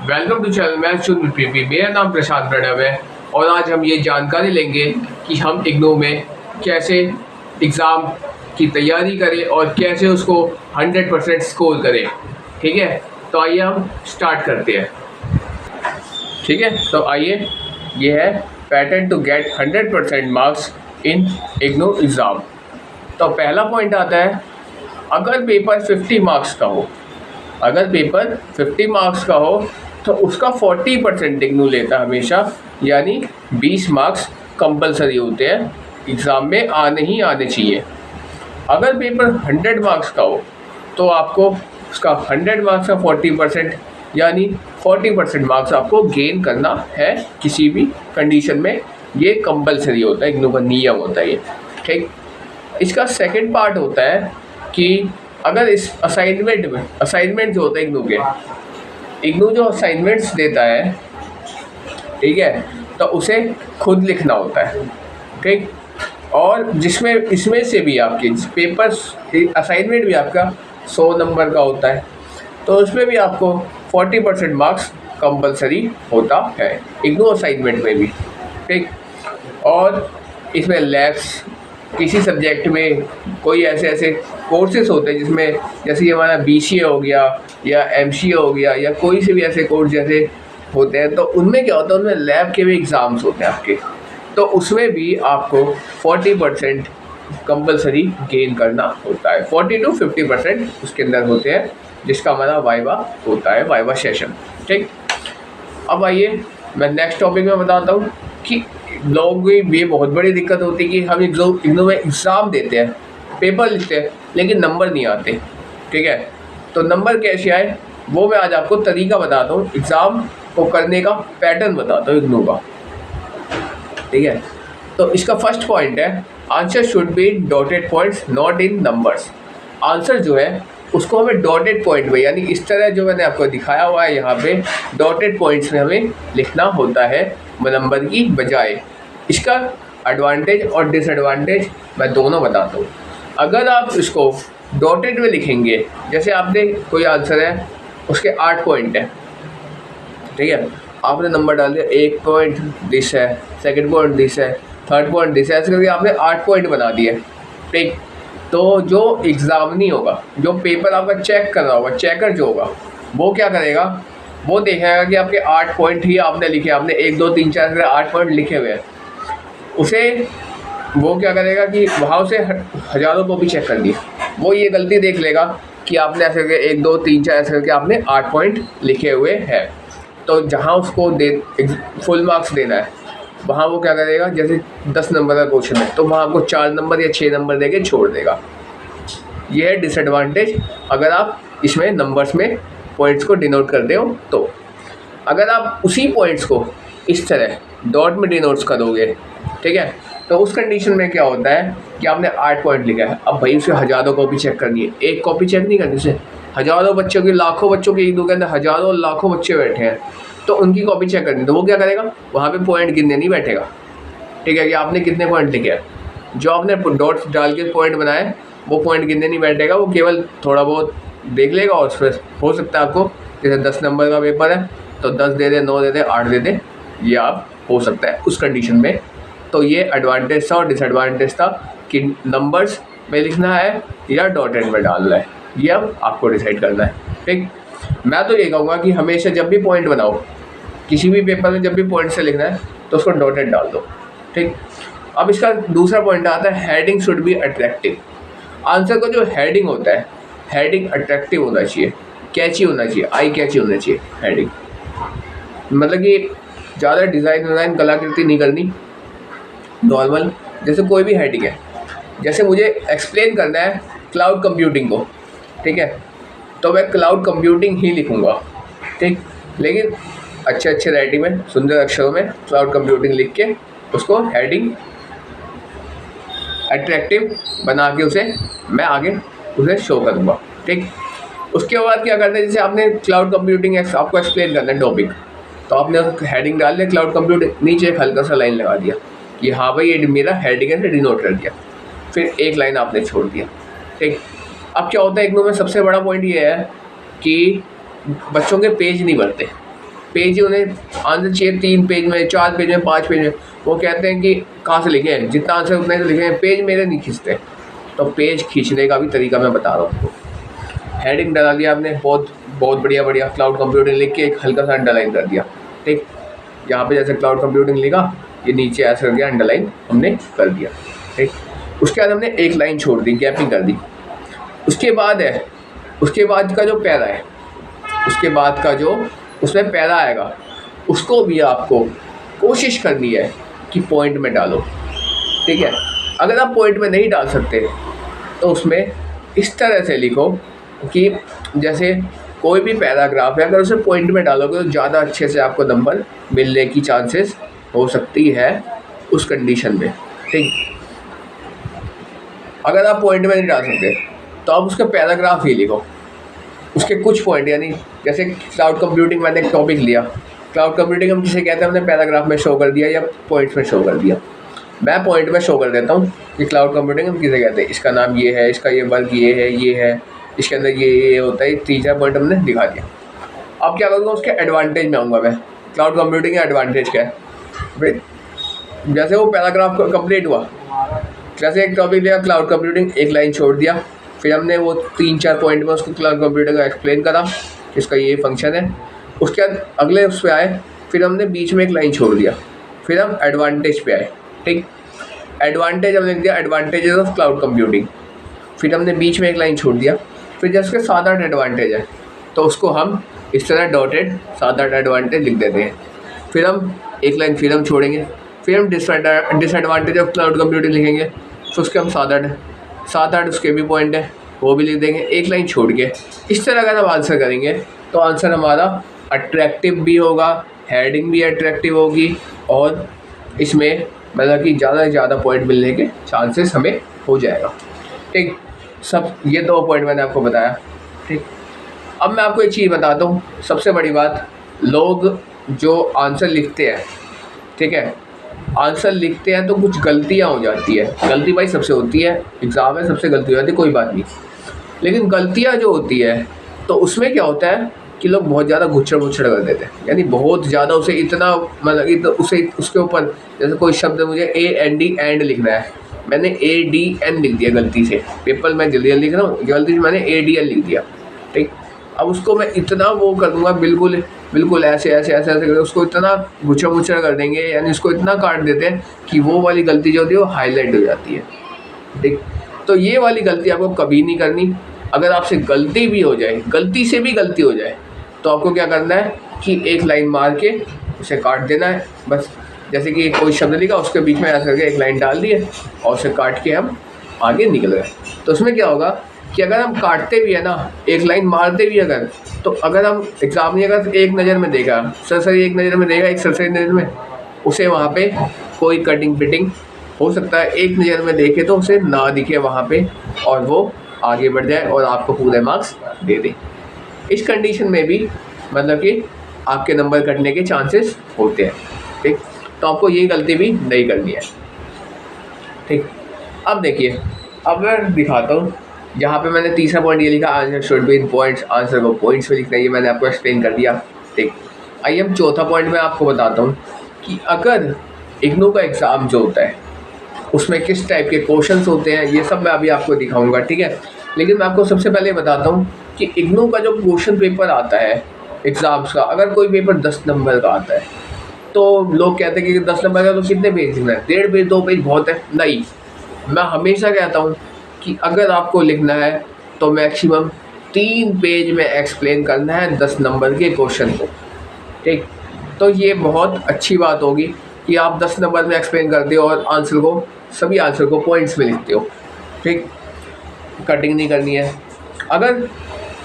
Welcome to channel maths with PP. मेरा नाम प्रशांत प्रणव है और आज हम ये जानकारी लेंगे कि हम इग्नू में कैसे एग्ज़ाम की तैयारी करें और कैसे उसको 100% स्कोर करें। ठीक है, तो आइए हम स्टार्ट करते हैं। ठीक है, तो आइए, ये है pattern to get 100% marks in IGNOU exam. तो पहला पॉइंट आता है, अगर पेपर 50 मार्क्स का हो, अगर पेपर 50 मार्क्स का हो तो उसका 40% इग्नू लेता है हमेशा, यानी 20 मार्क्स कंपलसरी होते हैं, एग्ज़ाम में आने ही आने चाहिए। अगर पेपर 100 मार्क्स का हो तो आपको उसका 100 मार्क्स का 40% यानी 40% मार्क्स आपको गेन करना है किसी भी कंडीशन में। ये कंपलसरी होता है, इग्नू का नियम होता है ये। ठीक, इसका सेकंड पार्ट होता है कि अगर इस असाइनमेंट जो होते हैं इग्नू जो असाइनमेंट्स देता है, ठीक है, तो उसे खुद लिखना होता है। ठीक, और जिसमें इसमें से भी आपके पेपर्स असाइनमेंट भी आपका 100 नंबर का होता है, तो उसमें भी आपको 40% मार्क्स कंपलसरी होता है इग्नू असाइनमेंट में भी। ठीक, और इसमें लैब्स किसी सब्जेक्ट में कोई ऐसे कोर्सेज होते हैं जिसमें, जैसे ये हमारा BCA हो गया या MCA हो गया या कोई से भी ऐसे कोर्स जैसे होते हैं, तो उनमें क्या होता है, उनमें लैब के भी एग्ज़ाम्स होते हैं आपके, तो उसमें भी आपको 40% कंपलसरी गेन करना होता है। 40 to 50% उसके अंदर होते हैं, जिसका हमारा वाइवा होता है, वाइवा सेशन। ठीक, अब आइए मैं नेक्स्ट टॉपिक में बताता हूँ कि लोगों की ये बहुत बड़ी दिक्कत होती है कि हम इग्नू में एग्ज़ाम देते हैं, पेपर लिखते हैं, लेकिन नंबर नहीं आते। ठीक है, तो नंबर कैसे आए वो मैं आज आपको तरीका बताता हूँ, एग्ज़ाम को करने का पैटर्न बताता हूँ इग्नू का। ठीक है, तो इसका फर्स्ट पॉइंट है, answer should be dotted points not in numbers. Answer जो है उसको हमें डॉटेड पॉइंट में, यानी इस तरह जो मैंने आपको दिखाया हुआ है यहाँ पे, डॉटेड पॉइंट्स में हमें लिखना होता है नंबर की बजाय। इसका एडवांटेज और डिसएडवांटेज मैं दोनों बताता हूँ। अगर आप इसको डॉटेड में लिखेंगे, जैसे आपने कोई आंसर है उसके 8 पॉइंट है, ठीक है, आपने नंबर डाल दिया, 1 पॉइंट दिस है, सेकंड पॉइंट दिस है, थर्ड पॉइंट दिस है, ऐसे करके आपने 8 पॉइंट बना दिए। ठीक, तो जो एग्ज़ामिनी होगा, जो पेपर आपका चेक कर रहा होगा, चेकर जो होगा, वो क्या करेगा, वो देखेगा कि आपके 8 पॉइंट ही आपने लिखे, आपने 1 2 3 4 8 पॉइंट लिखे हुए हैं, उसे वो क्या करेगा कि वहाँ से हज़ारों कॉपी चेक कर दी, वो ये गलती देख लेगा कि आपने ऐसे करके 1 2 3 4 ऐसे करके आपने 8 पॉइंट लिखे हुए हैं। तो जहाँ उसको फुल मार्क्स देना है, वहाँ वो क्या करेगा, जैसे 10 नंबर का क्वेश्चन है तो वहाँ आपको 4 नंबर या 6 नंबर दे के छोड़ देगा। ये है डिसएडवांटेज अगर आप इसमें नंबर्स में पॉइंट्स को डिनोट करते हो। तो अगर आप उसी पॉइंट्स को इस तरह डॉट में डिनोट्स करोगे, ठीक है, तो उस कंडीशन में क्या होता है कि आपने 8 पॉइंट लिखा है, अब भाई उसे हज़ारों कॉपी चेक करनी है, एक कॉपी चेक नहीं करनी, उसे हज़ारों बच्चों की, लाखों बच्चों के इग्नू के अंदर हज़ारों लाखों बच्चे बैठे हैं, तो उनकी कॉपी चेक करनी, तो वो क्या करेगा, वहाँ पे पॉइंट गिनने नहीं बैठेगा। ठीक है, कि आपने कितने पॉइंट लिखे हैं, जो आपने डॉट्स डाल के पॉइंट बनाए वो पॉइंट गिनने नहीं बैठेगा, वो केवल थोड़ा बहुत देख लेगा। और फिर हो सकता है आपको, जैसे 10 नंबर का पेपर है तो 10 दे दे, 9 दे दे, 8 दे दे, ये आप हो सकता है उस कंडीशन में। तो ये एडवांटेज था और डिसएडवांटेज था कि नंबर्स में लिखना है या डॉटेड में डालना है, ये अब आपको डिसाइड करना है। ठीक, मैं तो ये कहूँगा कि हमेशा जब भी पॉइंट बनाओ, किसी भी पेपर में जब भी पॉइंट से लिखना है तो उसको डॉटेड डाल दो। ठीक, अब इसका दूसरा पॉइंट आता है, heading should be attractive. Answer का जो हेडिंग होता है, हेडिंग अट्रैक्टिव होना चाहिए, कैची होना चाहिए, आई कैची होना चाहिए हेडिंग। मतलब कि ज़्यादा डिज़ाइन कलाकृति नहीं करनी, नॉर्मल जैसे कोई भी हेडिंग है। जैसे मुझे एक्सप्लेन करना है क्लाउड कंप्यूटिंग को, ठीक है, तो मैं क्लाउड कंप्यूटिंग ही लिखूँगा। ठीक, लेकिन अच्छे राइटिंग में, सुंदर अक्षरों में क्लाउड कंप्यूटिंग लिख के उसको हेडिंग अट्रैक्टिव बना के उसे मैं आगे उसे शो करूँगा। ठीक, उसके बाद क्या करना है, जैसे आपने क्लाउड कंप्यूटिंग आपको एक्सप्लेन करना है टॉपिक, तो आपने हेडिंग डाल दिया क्लाउड कंप्यूटिंग, नीचे एक हल्का सा लाइन लगा दिया कि हाँ भाई ये मेरा हेडिंग है, डिनोट कर दिया, फिर एक लाइन आपने छोड़ दिया। ठीक, अब क्या होता है इग्नू में सबसे बड़ा पॉइंट ये है कि बच्चों के पेज नहीं भरते। पेज उन्हें आंसर चाहिए 3 पेज में, 4 पेज में, 5 पेज में। वो कहते हैं कि कहाँ से लिखे हैं, जितना आंसर उतने से लिखे हैं, पेज मेरे नहीं खींचते। तो पेज खींचने का भी तरीका मैं बता रहा हूँ आपको। हेडिंग डाला दिया आपने, बहुत बहुत बढ़िया बढ़िया, क्लाउड कंप्यूटिंग लिख के एक हल्का सा अंडरलाइन कर दिया। ठीक, यहाँ पे जैसे क्लाउड कंप्यूटिंग लिखा, ये नीचे ऐसा कर दिया, अंडरलाइन हमने कर दिया। ठीक, उसके बाद हमने एक लाइन छोड़ दी, गैपिंग कर दी। उसके बाद का जो पैरा है, उसके बाद का जो उसमें पैरा आएगा, उसको भी आपको कोशिश करनी है कि पॉइंट में डालो। ठीक है, अगर आप पॉइंट में नहीं डाल सकते तो उसमें इस तरह से लिखो कि जैसे कोई भी पैराग्राफ है, अगर उसे पॉइंट में डालोगे तो ज़्यादा अच्छे से आपको नंबर मिलने की चांसेस हो सकती है उस कंडीशन में। ठीक, अगर आप पॉइंट में नहीं डाल सकते तो आप उसका पैराग्राफ ही लिखो, उसके कुछ पॉइंट, यानी जैसे क्लाउड कंप्यूटिंग मैंने एक टॉपिक लिया, क्लाउड कंप्यूटिंग हम जिसे कहते हैं, हमने पैराग्राफ में शो कर दिया या पॉइंट्स में शो कर दिया। मैं पॉइंट में शो कर देता हूँ कि क्लाउड कंप्यूटिंग हम किसे कहते हैं, इसका नाम ये है, इसका ये वर्क ये है, इसके अंदर ये होता है, 3-4 पॉइंट हमने दिखा दिया। अब क्या करूँगा, उसके एडवांटेज में आऊँगा मैं, क्लाउड कंप्यूटिंग का एडवांटेज क्या है भाई। जैसे वो पैराग्राफ कंप्लीट हुआ, जैसे एक टॉपिक लिया क्लाउड कंप्यूटिंग, एक लाइन छोड़ दिया, फिर हमने वो 3-4 पॉइंट में उसको क्लाउड कंप्यूटिंग का एक्सप्लेन करा, इसका ये फंक्शन है। उसके बाद अगले उस पर आए, फिर हमने बीच में एक लाइन छोड़ दिया, फिर हम एडवांटेज पे आए। ठीक, एडवांटेज हमने लिख दिया, एडवांटेजेस ऑफ क्लाउड कंप्यूटिंग, फिर हमने बीच में एक लाइन छोड़ दिया, फिर जैसे उसके 7-8 एडवांटेज है तो उसको हम इस तरह डॉटेड 7-8 एडवांटेज लिख देते हैं। फिर हम एक लाइन फिर हम छोड़ेंगे, फिर हम डिसएडवांटेज ऑफ क्लाउड कंप्यूटिंग लिखेंगे, तो उसके हम 7-8 उसके भी पॉइंट है, वो भी लिख देंगे, एक लाइन छोड़ के। इस तरह अगर हम आंसर करेंगे तो आंसर हमारा अट्रैक्टिव भी होगा, हेडिंग भी अट्रैक्टिव होगी, और इसमें मतलब कि ज़्यादा से ज़्यादा पॉइंट मिलने के चांसेस हमें हो जाएगा। ठीक, सब ये 2 पॉइंट मैंने आपको बताया। ठीक, अब मैं आपको एक चीज़ बताता हूँ, सबसे बड़ी बात, लोग जो आंसर लिखते हैं, ठीक है, आंसर लिखते हैं तो कुछ गलतियाँ हो जाती है। गलती भाई सबसे होती है, एग्ज़ाम में सबसे गलती हो जाती है, कोई बात नहीं, लेकिन गलतियाँ जो होती है तो उसमें क्या होता है कि लोग बहुत ज़्यादा गुच्छड़ कर देते हैं, यानी बहुत ज़्यादा उसे इतना मतलब उसे उसके ऊपर, जैसे कोई शब्द मुझे AND एंड लिखना है, मैंने ADN लिख दिया गलती से, पेपर में जल्दी लिख रहा हूँ, गलती से मैंने ADN लिख दिया। ठीक, अब उसको मैं इतना वो कर दूँगा, बिल्कुल ऐसे कर, उसको इतना गुच्छड़ कर देंगे, यानी उसको इतना काट देते हैं कि वो वाली गलती जो होती है वो हाईलाइट हो जाती है। ठीक, तो ये वाली गलती आपको कभी नहीं करनी। अगर आपसे गलती भी हो जाए, गलती से भी गलती हो जाए, तो आपको क्या करना है कि एक लाइन मार के उसे काट देना है बस। जैसे कि कोई शब्द लिखा, उसके बीच में ऐसा करके एक लाइन डाल दी है और उसे काट के हम आगे निकल गए। तो उसमें क्या होगा कि अगर हम काटते भी है ना, एक लाइन मारते भी अगर, तो अगर हम एग्जाम में अगर एक नज़र में देखा, सरसरी एक नज़र में देखा, एक सरसरी नज़र में, उसे वहाँ पे कोई कटिंग पिटिंग हो सकता है, एक नज़र में देखे तो उसे ना दिखे वहाँ पे, और वो आगे बढ़ जाए और आपको पूरे मार्क्स दे दे। इस कंडीशन में भी मतलब कि आपके नंबर कटने के चांसेस होते हैं। ठीक, तो आपको ये गलती भी नहीं करनी है। ठीक, अब देखिए, अब मैं दिखाता हूँ, यहाँ पे मैंने तीसरा पॉइंट ये लिखा, answer should be in points, answer को पॉइंट्स में लिखना है, ये मैंने आपको एक्सप्लेन कर दिया। ठीक, आइए हम चौथा पॉइंट में आपको बताता हूँ कि अगर इग्नू का एग्ज़ाम जो होता है उसमें किस टाइप के क्वेश्चंस होते हैं, ये सब मैं अभी आपको दिखाऊंगा। ठीक है, लेकिन मैं आपको सबसे पहले बताता हूँ कि इग्नू का जो क्वेश्चन पेपर आता है एग्ज़ाम्स का, अगर कोई पेपर 10 नंबर का आता है तो लोग कहते हैं कि 10 नंबर का तो कितने पेज लिखना है, 1.5 पेज 2 पेज बहुत है। नहीं, मैं हमेशा कहता हूँ कि अगर आपको लिखना है तो मैक्सिमम 3 पेज में एक्सप्लेन करना है 10 नंबर के क्वेश्चन को। ठीक, तो ये बहुत अच्छी बात होगी कि आप 10 नंबर में एक्सप्लेन करते हो और सभी आंसर को पॉइंट्स में लिखते हो। ठीक, कटिंग नहीं करनी है। अगर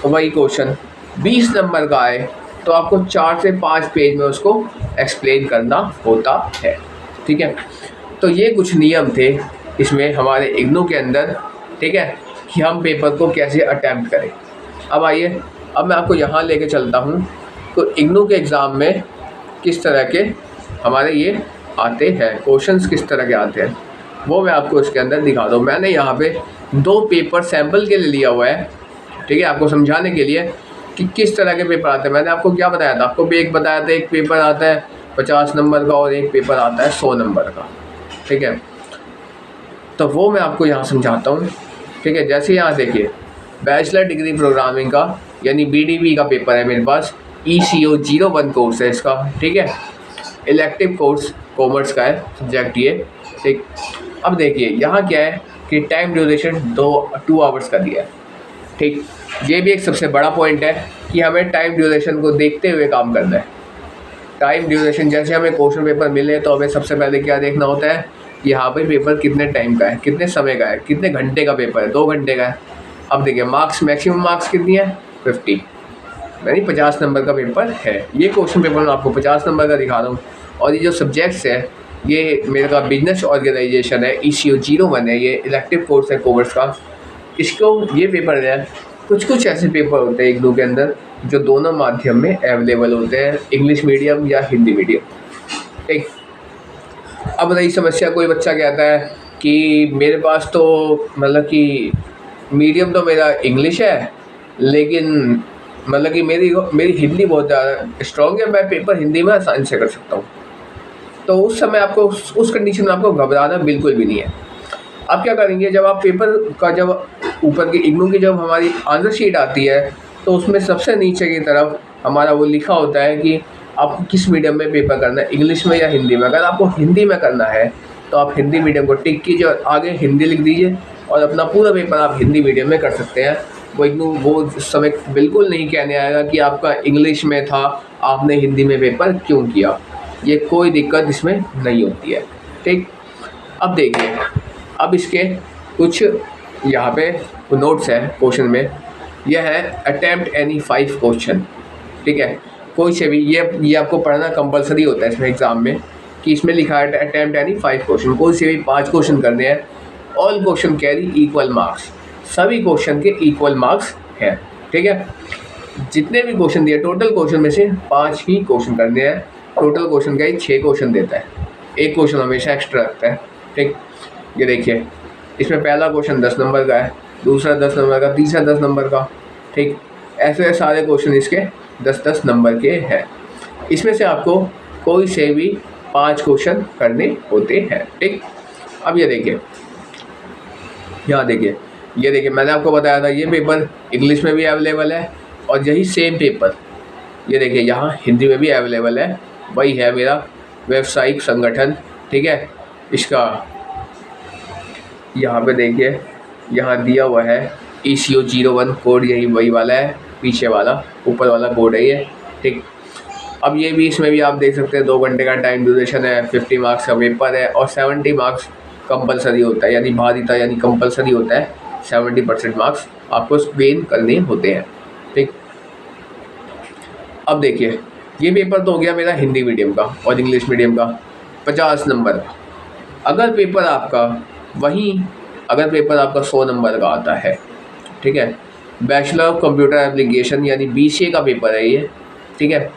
वही क्वेश्चन 20 नंबर का आए तो आपको 4 से 5 पेज में उसको एक्सप्लेन करना होता है। ठीक है, तो ये कुछ नियम थे इसमें हमारे इग्नू के अंदर। ठीक है, कि हम पेपर को कैसे अटैम्प्ट करें। अब आइए, अब मैं आपको यहाँ लेके चलता हूँ तो इग्नू के एग्ज़ाम में किस तरह के हमारे ये आते हैं, क्वेश्चंस किस तरह के आते हैं, वो मैं आपको इसके अंदर दिखा दूँ। मैंने यहाँ पे 2 पेपर सैम्पल के लिए लिया हुआ है। ठीक है, आपको समझाने के लिए कि किस तरह के पेपर आते हैं। मैंने आपको क्या बताया था, आपको भी एक बताया था, एक पेपर आता है 50 नंबर का और एक पेपर आता है 100 नंबर का, ठीक है। तो वो मैं आपको यहाँ समझाता हूँ, ठीक है। जैसे यहाँ देखिए, बैचलर डिग्री प्रोग्रामिंग का यानी BDP का पेपर है मेरे पास, ECO 01 कोर्स है इसका, ठीक है। इलेक्टिव कोर्स कॉमर्स का है सब्जेक्ट ये, ठीक। अब देखिए यहाँ क्या है कि टाइम ड्यूरेशन 2 आवर्स का दिया है, ठीक। ये भी एक सबसे बड़ा पॉइंट है कि हमें टाइम ड्यूरेशन को देखते हुए काम करना है। टाइम ड्यूरेशन, जैसे हमें क्वेश्चन पेपर मिले तो हमें सबसे पहले क्या देखना होता है, यहाँ पे पेपर कितने टाइम का है, कितने समय का है, कितने घंटे का पेपर है, 2 घंटे का है। अब देखिए मार्क्स, मैक्सिमम मार्क्स कितनी है, 50, यानी 50 नंबर का पेपर है। ये क्वेश्चन पेपर मैं आपको 50 नंबर का दिखा रहा हूँ। और ये जो सब्जेक्ट्स है, ये मेरे का बिजनेस ऑर्गेनाइजेशन है, ECO 01 है, ये इलेक्टिव कोर्स है कॉमर्स का। इसको ये पेपर है, कुछ ऐसे पेपर होते हैं इग्नू के अंदर जो दोनों माध्यम में अवेलेबल होते हैं, इंग्लिश मीडियम या हिंदी मीडियम, ठीक। अब रही समस्या, कोई बच्चा कहता है कि मेरे पास तो मतलब कि मीडियम तो मेरा इंग्लिश है, लेकिन मतलब कि मेरी हिंदी बहुत ज़्यादा स्ट्रॉन्ग है, मैं पेपर हिंदी में आसानी से कर सकता हूँ। तो उस समय आपको उस कंडीशन में आपको घबराना बिल्कुल भी नहीं है। आप क्या करेंगे, जब आप पेपर का जब ऊपर की इग्नू की जब हमारी आंसर शीट आती है तो उसमें सबसे नीचे की तरफ हमारा वो लिखा होता है कि आपको किस मीडियम में पेपर करना है, इंग्लिश में या हिंदी में। अगर आपको हिंदी में करना है तो आप हिंदी मीडियम को टिक कीजिए और आगे हिंदी लिख दीजिए और अपना पूरा पेपर आप हिंदी मीडियम में कर सकते हैं। वो इग्नू वो समय बिल्कुल नहीं कहने आएगा कि आपका इंग्लिश में था, आपने हिंदी में पेपर क्यों किया। ये कोई दिक्कत इसमें नहीं होती है, ठीक। अब देखिए, अब इसके कुछ यहाँ पे नोट्स हैं क्वेश्चन में। यह है अटेम्प्ट एनी 5 क्वेश्चन, ठीक है। कोई से भी ये आपको पढ़ना कंपलसरी होता है इसमें एग्ज़ाम में, कि इसमें लिखा है अटेम्प्ट एनी 5 क्वेश्चन, कोई से भी 5 क्वेश्चन करने हैं। All question carry equal marks, सभी क्वेश्चन के इक्वल मार्क्स हैं, ठीक है। जितने भी क्वेश्चन दिए, टोटल क्वेश्चन में से 5 ही क्वेश्चन करने हैं। टोटल क्वेश्चन का ही 6 क्वेश्चन देता है, एक क्वेश्चन हमेशा एक्स्ट्रा रखता है, ठीक। ये देखिए, इसमें पहला क्वेश्चन 10 नंबर का है, दूसरा 10 नंबर का, तीसरा 10 नंबर का, ठीक। ऐसे सारे क्वेश्चन इसके 10-10 नंबर के हैं। इसमें से आपको कोई से भी 5 क्वेश्चन करने होते हैं, ठीक। अब ये देखिए, यहाँ देखिए, ये देखिए, मैंने आपको बताया था ये पेपर इंग्लिश में भी अवेलेबल है और यही सेम पेपर ये देखिए यहाँ हिंदी में भी अवेलेबल है। वही है मेरा व्यावसायिक संगठन, ठीक है। इसका यहाँ पे देखिए, यहाँ दिया हुआ है ECO 01 कोड, यही वही वाला है, पीछे वाला ऊपर वाला कोड है ये, ठीक। अब ये भी, इसमें भी आप देख सकते हैं 2 घंटे का टाइम ड्यूरेशन है, 50 मार्क्स का पेपर है और 70 मार्क्स कंपलसरी होता है, यानी बाध्यता यानी कंपलसरी होता है। 70% मार्क्स आपको गेन करने होते हैं, ठीक। अब देखिए, ये पेपर तो हो गया मेरा हिंदी मीडियम का और इंग्लिश मीडियम का 50 नंबर का। अगर पेपर आपका 100 नंबर का आता है, ठीक है, बैचलर ऑफ कंप्यूटर एप्लीकेशन यानी BCA का पेपर है ये, ठीक है।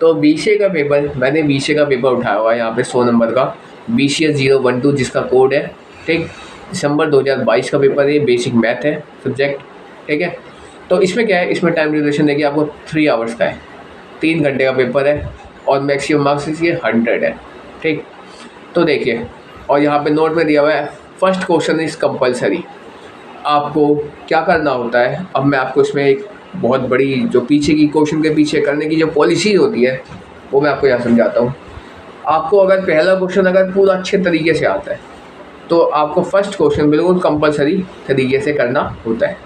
तो BCA का पेपर, मैंने BCA का पेपर उठाया हुआ है यहाँ पे 100 नंबर का, BCA 012 जिसका कोड है, ठीक। दिसंबर 2022 का पेपर है, बेसिक मैथ है सब्जेक्ट, ठीक है। तो इसमें क्या है, इसमें टाइम ड्यूरेशन देखिए आपको 3 आवर्स का है, 3 घंटे का पेपर है और मैक्सिमम मार्क्स इसके 100 है, ठीक। तो देखिए, और यहाँ पे नोट में दिया हुआ है फर्स्ट क्वेश्चन इज़ कंपलसरी। आपको क्या करना होता है, अब मैं आपको इसमें एक बहुत बड़ी जो पीछे की क्वेश्चन के पीछे करने की जो पॉलिसी होती है वो मैं आपको यहाँ समझाता हूँ। आपको अगर पहला क्वेश्चन अगर पूरा अच्छे तरीके से आता है तो आपको फर्स्ट क्वेश्चन बिल्कुल कंपलसरी तरीके से करना होता है,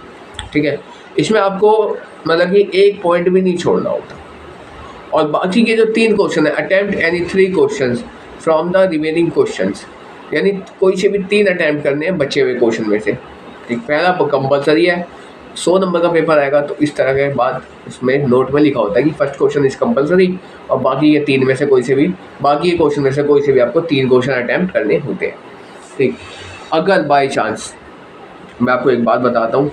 ठीक है। इसमें आपको मतलब कि एक पॉइंट भी नहीं छोड़ना होता। और बाकी के जो 3 क्वेश्चन है, attempt any 3 questions from the remaining questions, यानी कोई से भी 3 अटैम्प्ट करने हैं बचे हुए क्वेश्चन में से, ठीक। पहला कंपलसरी है, 100 नंबर का पेपर आएगा तो इस तरह के बात इसमें नोट में लिखा होता है कि फर्स्ट क्वेश्चन इज कंपलसरी और बाकी ये 3 में से कोई से भी, बाकी के क्वेश्चन में से कोई से भी आपको 3 क्वेश्चन अटैम्प्ट करने होते हैं, ठीक। अगर बाई चांस, मैं आपको एक बात बताता हूँ,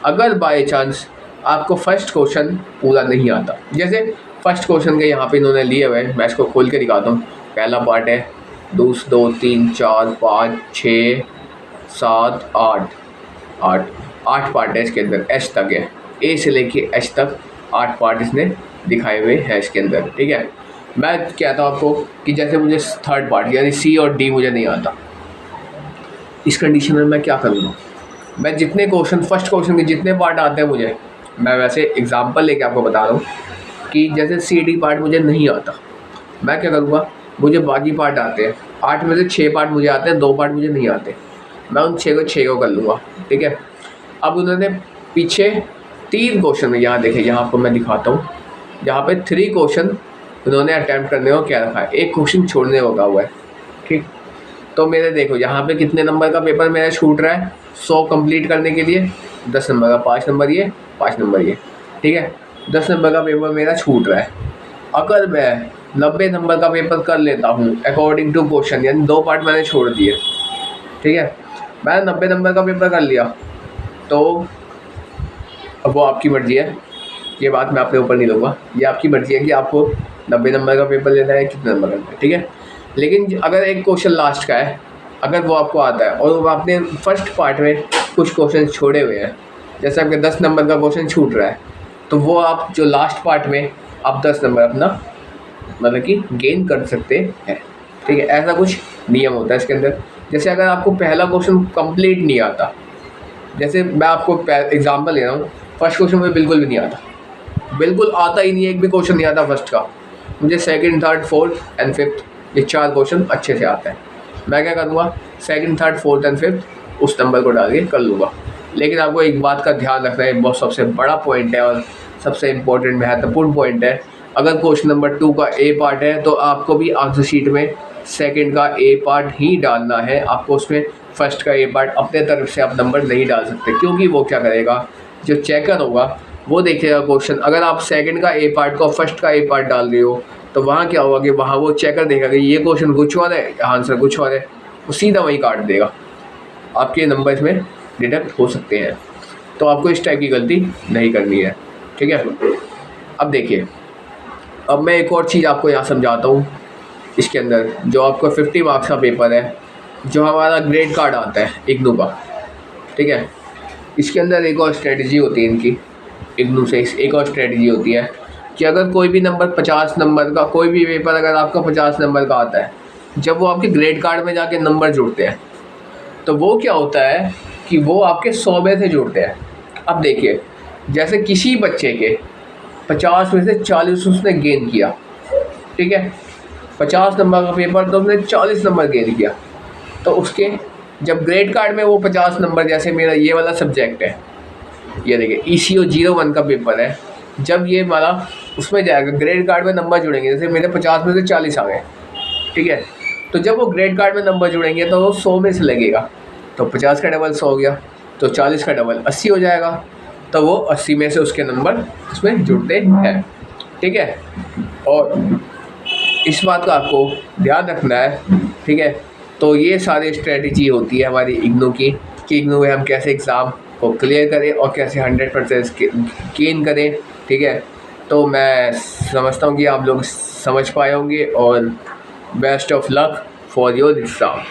अगर बाई चांस आपको फर्स्ट क्वेश्चन पूरा नहीं आता, जैसे फर्स्ट क्वेश्चन के यहाँ पे इन्होंने लिए हुए, मैं इसको खोल के दिखाता हूँ। पहला पार्ट है 2, 3, 4, 5, 6, 7, 8 पार्ट है इसके अंदर, एच तक है, ए से लेके एच तक 8 पार्ट इसने दिखाए हुए हैं इसके अंदर, ठीक है। मैं कहता हूँ आपको कि जैसे मुझे थर्ड पार्ट यानी सी और डी मुझे नहीं आता, इस कंडीशन में मैं क्या करूँगा, मैं जितने क्वेश्चन फर्स्ट क्वेश्चन के जितने पार्ट आते हैं मुझे, मैं वैसे एग्जांपल लेके आपको बता रहा हूँ कि जैसे सी डी पार्ट मुझे नहीं आता, मैं क्या करूँगा, मुझे बाकी पार्ट आते हैं, 8 में से 6 पार्ट मुझे आते हैं, 2 पार्ट मुझे नहीं आते, मैं उन 6 को कर लूँगा, ठीक है। अब उन्होंने पीछे 3 क्वेश्चन यहाँ देखे, यहाँ आपको मैं दिखाता हूँ, यहाँ पे 3 क्वेश्चन उन्होंने अटैम्प्ट करने को क्या रखा है, 1 क्वेश्चन छोड़ने को कहा हुआ है, ठीक। तो मेरे देखो यहाँ पे कितने नंबर का पेपर मेरा छूट रहा है, 100 कंप्लीट करने के लिए 10 नंबर का, 5 नंबर ये 5 नंबर ये, ठीक है। 10 नंबर का पेपर मेरा छूट रहा है। अगर मैं 90 नंबर का पेपर कर लेता हूँ अकॉर्डिंग टू क्वेश्चन, यानी 2 पार्ट मैंने छोड़ दिए, ठीक है, मैंने 90 नंबर का पेपर कर लिया, तो अब वो आपकी मर्ज़ी है, ये बात मैं अपने ऊपर नहीं लूँगा, ये आपकी मर्ज़ी है कि आपको 90 नंबर का पेपर लेना है कितने नंबर का, ठीक है। लेकिन अगर एक क्वेश्चन लास्ट का है, अगर वो आपको आता है और वो आपने फर्स्ट पार्ट में कुछ क्वेश्चन छोड़े हुए हैं, जैसे आपके 10 नंबर का क्वेश्चन छूट रहा है, तो वो आप जो लास्ट पार्ट में आप 10 नंबर अपना मतलब कि गेन कर सकते हैं, ठीक है। ऐसा कुछ नियम होता है इसके अंदर। जैसे अगर आपको पहला क्वेश्चन कंप्लीट नहीं आता, जैसे मैं आपको एग्जांपल ले रहा हूँ, फर्स्ट क्वेश्चन मुझे बिल्कुल भी नहीं आता, बिल्कुल आता ही नहीं, एक भी क्वेश्चन नहीं आता फर्स्ट का, मुझे second, third, fourth and fifth ये 4 क्वेश्चन अच्छे से आता है। मैं क्या करूँगा, second, third, fourth and fifth उस नंबर को डाल के कर लूँगा। लेकिन आपको एक बात का ध्यान रखना है, बहुत सबसे बड़ा पॉइंट है और सबसे इम्पोर्टेंट महत्वपूर्ण पॉइंट है, अगर क्वेश्चन नंबर 2 का ए पार्ट है तो आपको भी आंसर शीट में सेकंड का ए पार्ट ही डालना है, आपको उसमें फर्स्ट का ए पार्ट अपने तरफ से आप नंबर नहीं डाल सकते, क्योंकि वो क्या करेगा, जो चेकर होगा वो देखेगा क्वेश्चन, अगर आप सेकंड का ए पार्ट को फर्स्ट का ए पार्ट डाल रहे हो तो वहाँ क्या होगा कि वहाँ वो चेकर देखेगा कि ये क्वेश्चन कुछ और है, आंसर कुछ और है, वो सीधा वहीं काट देगा, आपके नंबर इसमें डिडक्ट हो सकते हैं। तो आपको इस टाइप की गलती नहीं करनी है, ठीक है। अब देखिए, अब मैं एक और चीज़ आपको यहाँ समझाता हूँ, इसके अंदर जो आपको 50 मार्क्स का पेपर है, जो हमारा ग्रेड कार्ड आता है इग्नू का, ठीक है, इसके अंदर एक और स्ट्रेटजी होती है इनकी, इग्नू से एक और स्ट्रेटजी होती है कि अगर कोई भी नंबर 50 नंबर का, कोई भी पेपर अगर आपका 50 नंबर का आता है, जब वो आपके ग्रेड कार्ड में जाके नंबर जुड़ते हैं तो वो क्या होता है कि वो आपके 100 में से जुड़ते हैं। अब देखिए, जैसे किसी बच्चे के 50 में से 40 उसने गेन किया, ठीक है, 50 नंबर का पेपर तो उसने 40 नंबर गेन किया, तो उसके जब ग्रेड कार्ड में वो 50 नंबर, जैसे मेरा ये वाला सब्जेक्ट है, ये देखिए ECO 01 का पेपर है, जब ये वाला उसमें जाएगा ग्रेड कार्ड में नंबर जुड़ेंगे, जैसे मेरे 50 में से 40 आ गए, ठीक है, तो जब वो ग्रेड कार्ड में नंबर जुड़ेंगे तो वो 100 में से लगेगा, तो 50 का डबल 100 हो गया, तो 40 का डबल 80 हो जाएगा, तो वो 80 में से उसके नंबर उसमें जुड़ते हैं, ठीक है। और इस बात का आपको ध्यान रखना है, ठीक है। तो ये सारी स्ट्रेटजी होती है हमारी इग्नू की, कि इग्नू में हम कैसे एग्ज़ाम को क्लियर करें और कैसे 100% गेन करें, ठीक है। तो मैं समझता हूँ कि आप लोग समझ पाए होंगे, और best of luck for your exam.